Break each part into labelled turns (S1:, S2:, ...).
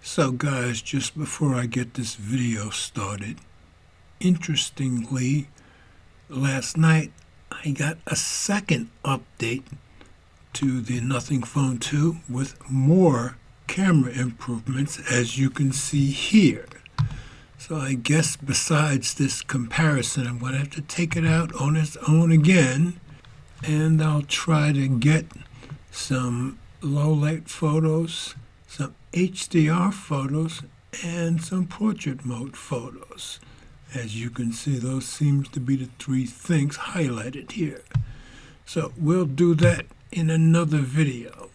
S1: So guys, just before I get this video started, interestingly, last night I got a second update to the Nothing Phone 2 with more camera improvements, as you can see here. So I guess besides this comparison, I'm going to have to take it out on its own again, and I'll try to get some low light photos, some HDR photos, and some portrait mode photos. As you can see, those seems to be the three things highlighted here. So we'll do that in another video.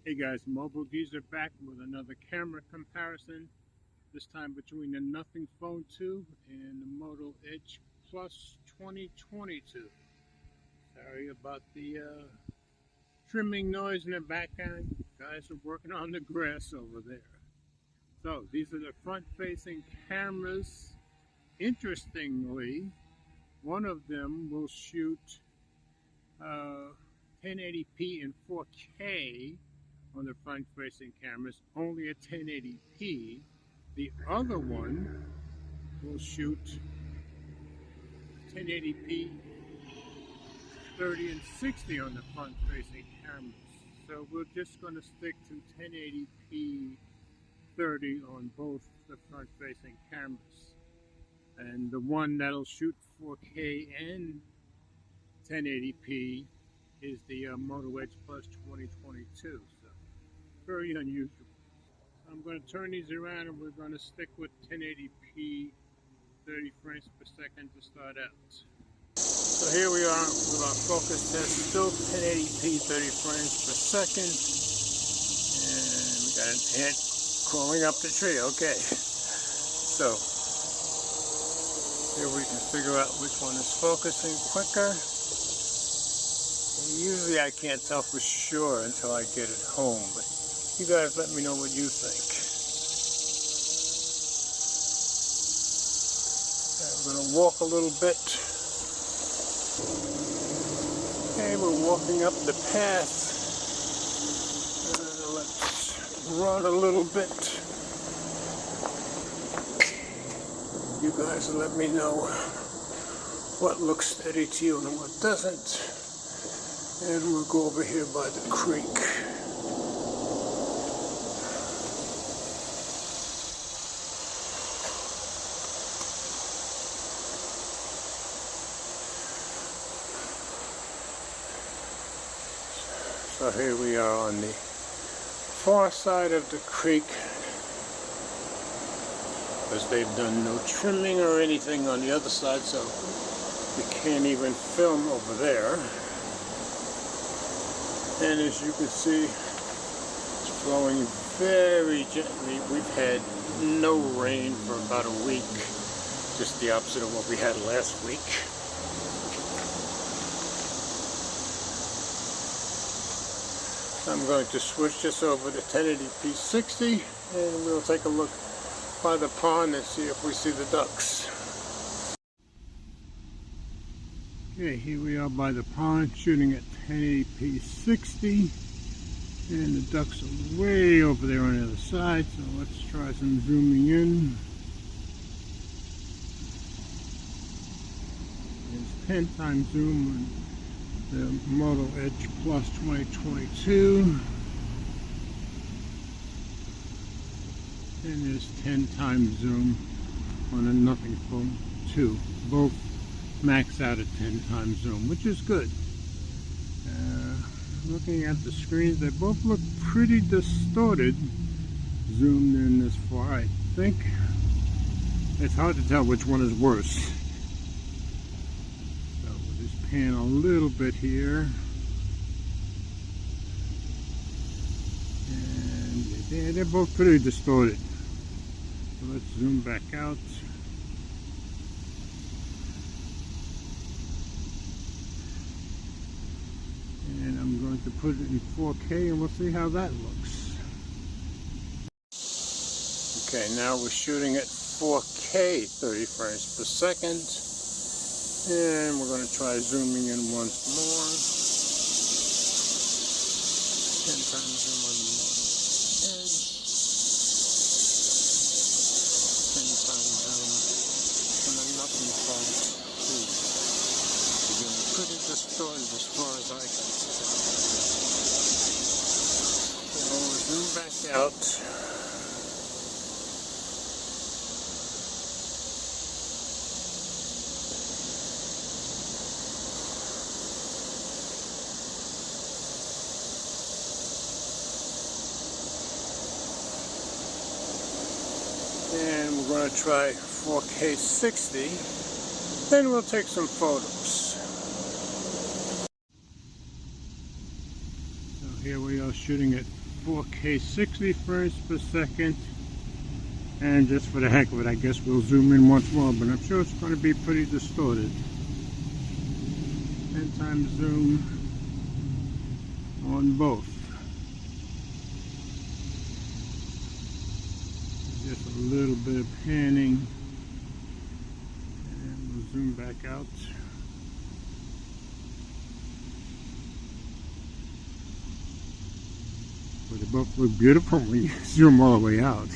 S1: Hey guys, Mobile Geezer back with another camera comparison, this time between the Nothing Phone 2 and the Moto Edge Plus 2022. Sorry about the trimming noise in the background. Guys are working on the grass over there. So these are the front-facing cameras. Interestingly, one of them will shoot 1080p and 4K on the front-facing cameras, only at 1080p. The other one will shoot 1080p, 30 and 60 on the front-facing cameras. So we're just going to stick to 1080p 30 on both the front-facing cameras. And the one that'll shoot 4K and 1080p is the Moto Edge Plus 2022. So very unusual. I'm going to turn these around and we're going to stick with 1080p 30 frames per second to start out. So here we are with our focus test, still 1080p 30 frames per second. And we got an ant crawling up the tree. Okay. So here we can figure out which one is focusing quicker. And usually I can't tell for sure until I get it home, but you guys let me know what you think. I'm going to walk a little bit. Okay, we're walking up the path. Let's run a little bit. You guys let me know what looks steady to you and what doesn't. And we'll go over here by the creek. So here we are on the far side of the creek, because they've done no trimming or anything on the other side, so we can't even film over there. And as you can see, it's flowing very gently. We've had no rain for about a week, just the opposite of what we had last week. I'm going to switch this over to 1080p 60 and we'll take a look by the pond and see if we see the ducks. Okay, here we are by the pond shooting at 1080p 60 and the ducks are way over there on the other side, so let's try some zooming in. There's 10 times zoom on the Moto Edge Plus 2022, and there's 10 times zoom on a Nothing Phone 2. Both max out at 10 times zoom, which is good. Looking at the screens, they both look pretty distorted zoomed in this far. I think it's hard to tell which one is worse. Pan a little bit here, and yeah, they're both pretty distorted. So let's zoom back out. And I'm going to put it in 4K and we'll see how that looks. Okay, now we're shooting at 4K 30 frames per second. And we're going to try zooming in once more. 10 times zoom on the edge. 10 times zoom on the nothing front. It's getting pretty distorted as far as I can tell. So we'll zoom back out. And we're going to try 4K 60, then we'll take some photos. So here we are shooting at 4K 60 frames per second, and just for the heck of it, I guess we'll zoom in once more, but I'm sure it's going to be pretty distorted. 10 times zoom on both. Just a little bit of panning, and we'll zoom back out. But they both look beautiful when you zoom all the way out.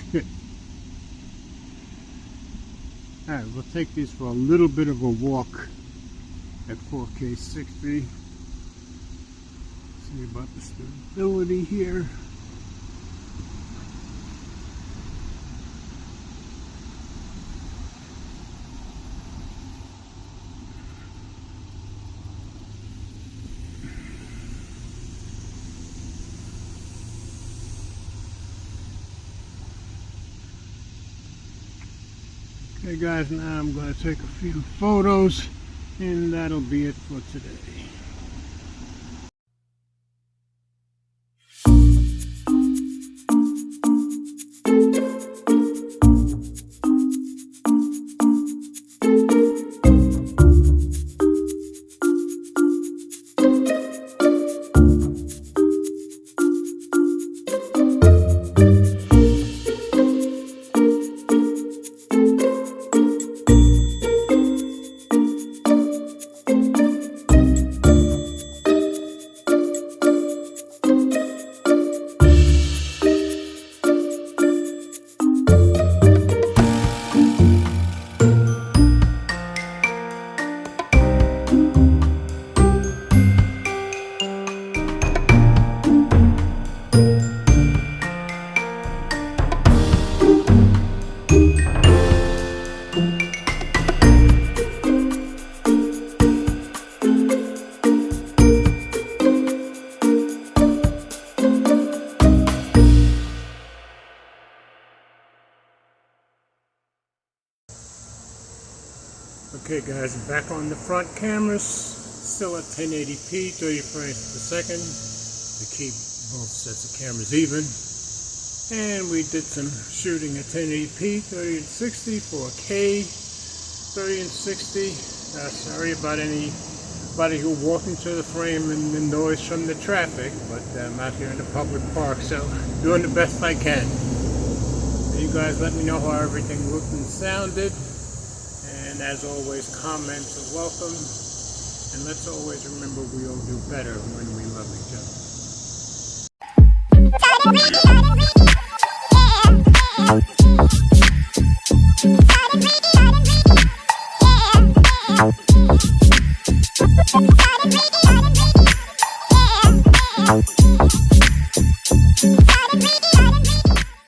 S1: Alright, we'll take these for a little bit of a walk at 4K 60. See about the stability here. Okay guys, now I'm going to take a few photos, and that'll be it for today. Okay guys, back on the front cameras, still at 1080p, 30 frames per second, to keep both sets of cameras even. And we did some shooting at 1080p, 30 and 60, 4K, 30 and 60. Sorry about anybody who walked into the frame and the noise from the traffic, but I'm out here in the public park, so doing the best I can. You guys let me know how everything looked and sounded. And as always, comments are welcome. And let's always remember we all do better when we love each other.